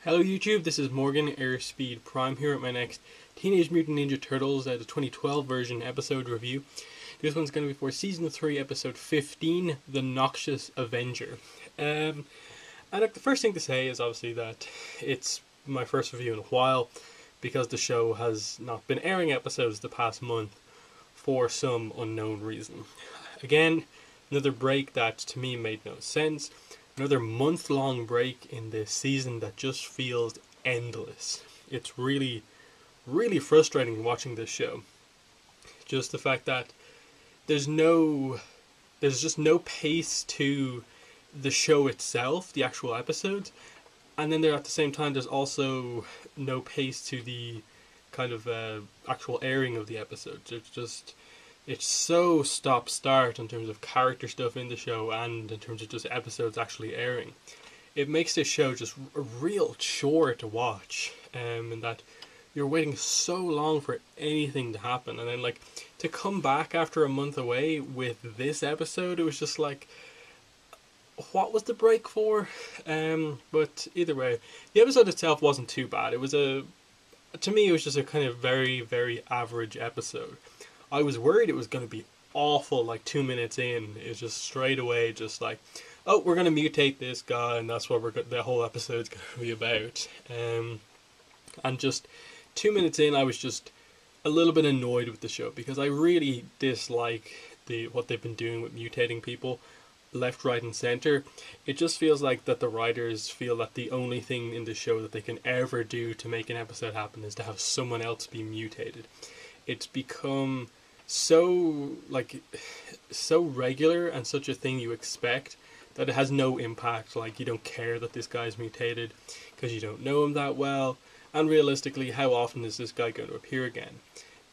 Hello YouTube, this is Morgan Airspeed Prime here at my next Teenage Mutant Ninja Turtles the 2012 version episode review. This one's going to be for Season 3, Episode 15, The Noxious Avenger. And the first thing to say is obviously that it's my first review in a while, because the show has not been airing episodes the past month for some unknown reason. Again, another break that to me made no sense. Another month-long break in this season that just feels endless. It's really, really frustrating watching this show. Just the fact that there's just no pace to the show itself, the actual episodes, and then there at the same time there's also no pace to the kind of actual airing of the episodes. It's so stop-start in terms of character stuff in the show and in terms of just episodes actually airing. It makes this show just a real chore to watch, in that you're waiting so long for anything to happen, and then to come back after a month away with this episode, it was just like, what was the break for? But either way, the episode itself wasn't too bad. To me, it was just a kind of very, very average episode. I was worried it was going to be awful 2 minutes in. It was just straight away just like, oh, we're going to mutate this guy and that's what the whole episode's going to be about. And just 2 minutes in, I was just a little bit annoyed with the show because I really dislike what they've been doing with mutating people left, right and center. It just feels like that the writers feel that the only thing in the show that they can ever do to make an episode happen is to have someone else be mutated. It's become so regular and such a thing you expect that it has no impact. You don't care that this guy's mutated because you don't know him that well, and realistically, how often is this guy going to appear again?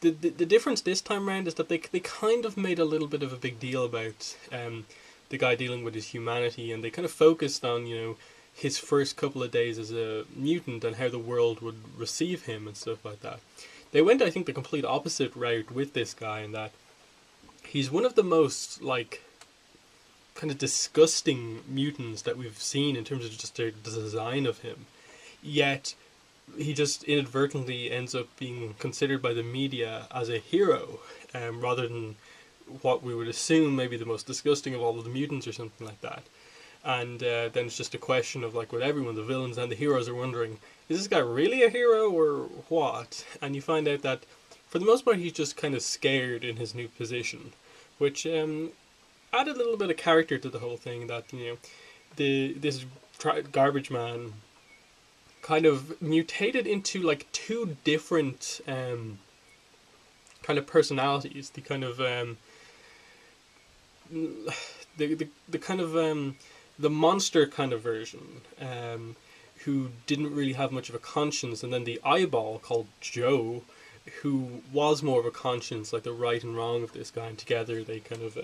The difference this time around is that they kind of made a little bit of a big deal about the guy dealing with his humanity, and they kind of focused on his first couple of days as a mutant and how the world would receive him and stuff like that. They went, I think, the complete opposite route with this guy, in that he's one of the most, kind of disgusting mutants that we've seen in terms of just the design of him. Yet, he just inadvertently ends up being considered by the media as a hero, rather than what we would assume maybe the most disgusting of all of the mutants or something like that. And then it's just a question of with everyone, the villains and the heroes are wondering, is this guy really a hero or what? And you find out that for the most part he's just kind of scared in his new position, which added a little bit of character to the whole thing, that this garbage man kind of mutated into two different kind of personalities. The kind of the kind of the monster kind of version, who didn't really have much of a conscience, and then the eyeball called Joe, who was more of a conscience, the right and wrong of this guy, and together they kind of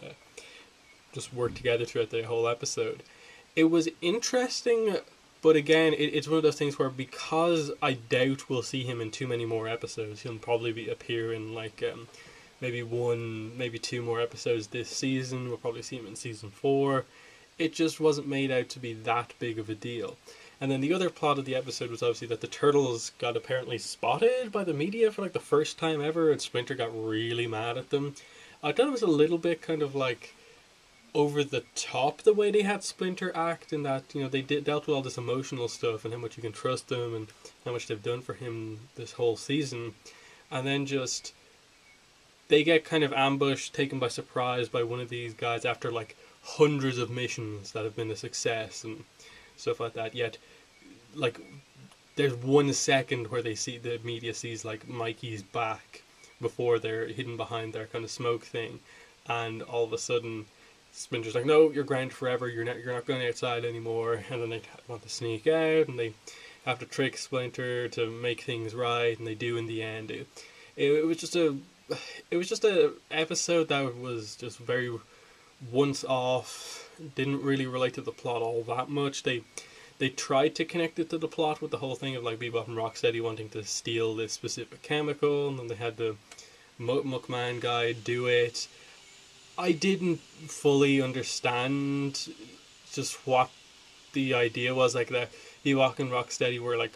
just worked together throughout the whole episode. It was interesting, but again, it's one of those things where, because I doubt we'll see him in too many more episodes, he'll probably appear in maybe one, maybe two more episodes this season. We'll probably see him in season 4. It just wasn't made out to be that big of a deal. And then the other plot of the episode was obviously that the Turtles got apparently spotted by the media for the first time ever, and Splinter got really mad at them. I thought it was a little bit kind of over the top the way they had Splinter act, in that they dealt with all this emotional stuff and how much you can trust them and how much they've done for him this whole season, and then just they get kind of ambushed, taken by surprise by one of these guys after hundreds of missions that have been a success and stuff like that. Yet there's 1 second where the media sees Mikey's back before they're hidden behind their kind of smoke thing, and all of a sudden Splinter's like, no, you're grounded forever, you're not going outside anymore. And then they want to sneak out, and they have to trick Splinter to make things right, and they do in the end. It was just a episode that was just very once off, didn't really relate to the plot all that much. They tried to connect it to the plot with the whole thing of Bebop and Rocksteady wanting to steal this specific chemical, and then they had the Muckman guy do it. I didn't fully understand just what the idea was like that Ewok and Rocksteady were like,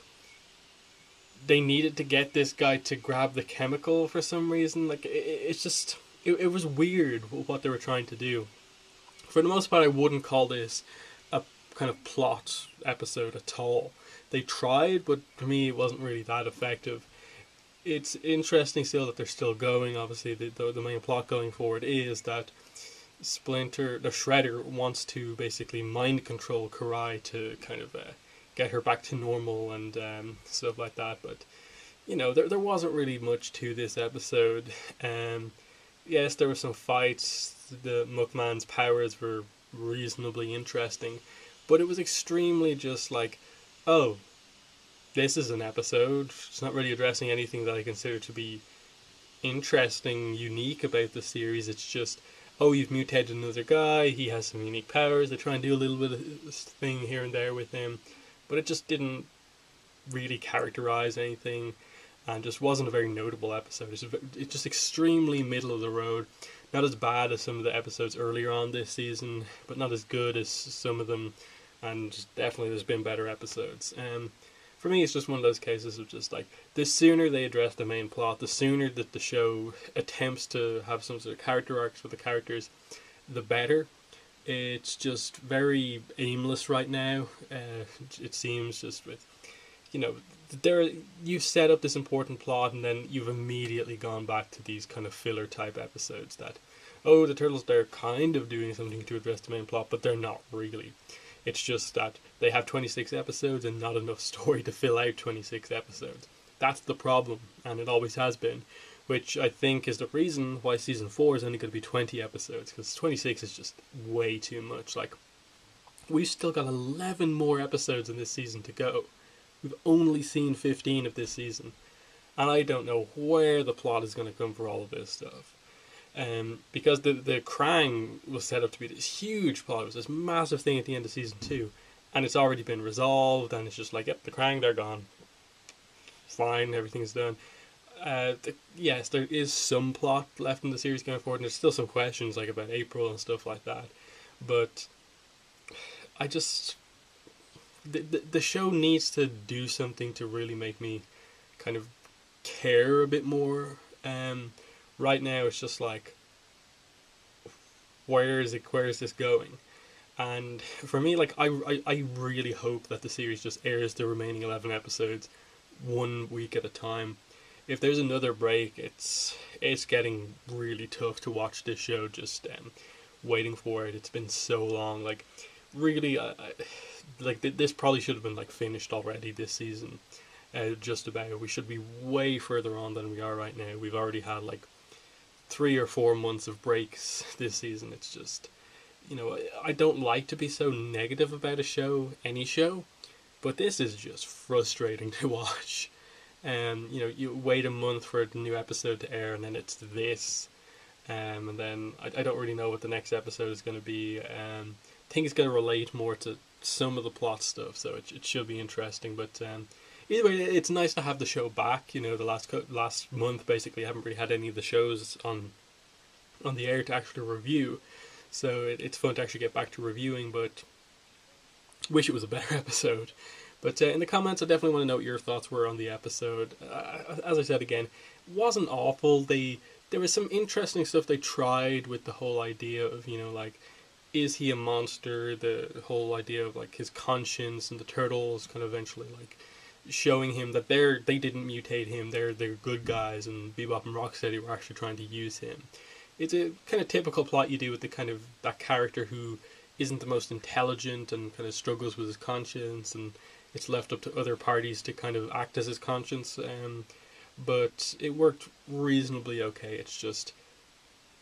they needed to get this guy to grab the chemical for some reason. Like it's just it was weird what they were trying to do. For the most part, I wouldn't call this a kind of plot episode at all. They tried, but to me, it wasn't really that effective. It's interesting still that they're still going. Obviously, the main plot going forward is that Splinter, the Shredder, wants to basically mind control Karai to kind of get her back to normal and stuff like that. But you know, there wasn't really much to this episode. Yes, there were some fights. The Muckman's powers were reasonably interesting, but it was extremely just like, oh, this is an episode. It's not really addressing anything that I consider to be interesting, unique about the series. It's just, oh, you've mutated another guy, he has some unique powers, they try and do a little bit of this thing here and there with him, but it just didn't really characterize anything, and just wasn't a very notable episode. It's just extremely middle of the road. Not as bad as some of the episodes earlier on this season, but not as good as some of them, and definitely there's been better episodes. For me, it's just one of those cases of just like, the sooner they address the main plot, the sooner that the show attempts to have some sort of character arcs for the characters, the better. It's just very aimless right now. It seems just with, you know, you've set up this important plot and then you've immediately gone back to these kind of filler type episodes that, oh, the Turtles, they're kind of doing something to address the main plot, but they're not really. It's just that they have 26 episodes and not enough story to fill out 26 episodes. That's the problem, and it always has been, which I think is the reason why season 4 is only going to be 20 episodes, because 26 is just way too much. Like, we've still got 11 more episodes in this season to go. We've only seen 15 of this season, and I don't know where the plot is going to come for all of this stuff. Because the Krang was set up to be this huge plot. It was this massive thing at the end of season 2, and it's already been resolved, and it's just like, yep, the Krang, they're gone. Fine, everything's done. Yes, there is some plot left in the series going forward, and there's still some questions like about April and stuff like that. But I just, the show needs to do something to really make me kind of care a bit more. Right now it's just like, where is this going? And for me, like, I really hope that the series just airs the remaining 11 episodes 1 week at a time. If there's another break, it's getting really tough to watch this show, just waiting for it. It's been so long. Like, really, this probably should have been like finished already this season. Just about. We should be way further on than we are right now. We've already had like 3 or 4 months of breaks this season. It's just, you know, I don't like to be so negative about a show, any show, but this is just frustrating to watch. You know, you wait a month for the new episode to air, and then it's this, and then I don't really know what the next episode is going to be. I think it's going to relate more to some of the plot stuff, so it should be interesting. But either way, it's nice to have the show back. You know, the last month basically I haven't really had any of the shows on the air to actually review, so it's fun to actually get back to reviewing. But wish it was a better episode. But in the comments, I definitely want to know what your thoughts were on the episode. As I said again, it wasn't awful. There was some interesting stuff they tried with the whole idea of, you know, like, is he a monster? The whole idea of like his conscience, and the Turtles kind of eventually like showing him that they didn't mutate him. They're good guys, and Bebop and Rocksteady were actually trying to use him. It's a kind of typical plot you do with the kind of that character who isn't the most intelligent and kind of struggles with his conscience, and it's left up to other parties to kind of act as his conscience. But it worked reasonably okay. It's just,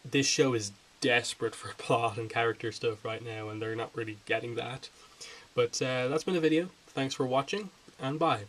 this show is desperate for plot and character stuff right now, and they're not really getting that. But that's been a video. Thanks for watching, and bye.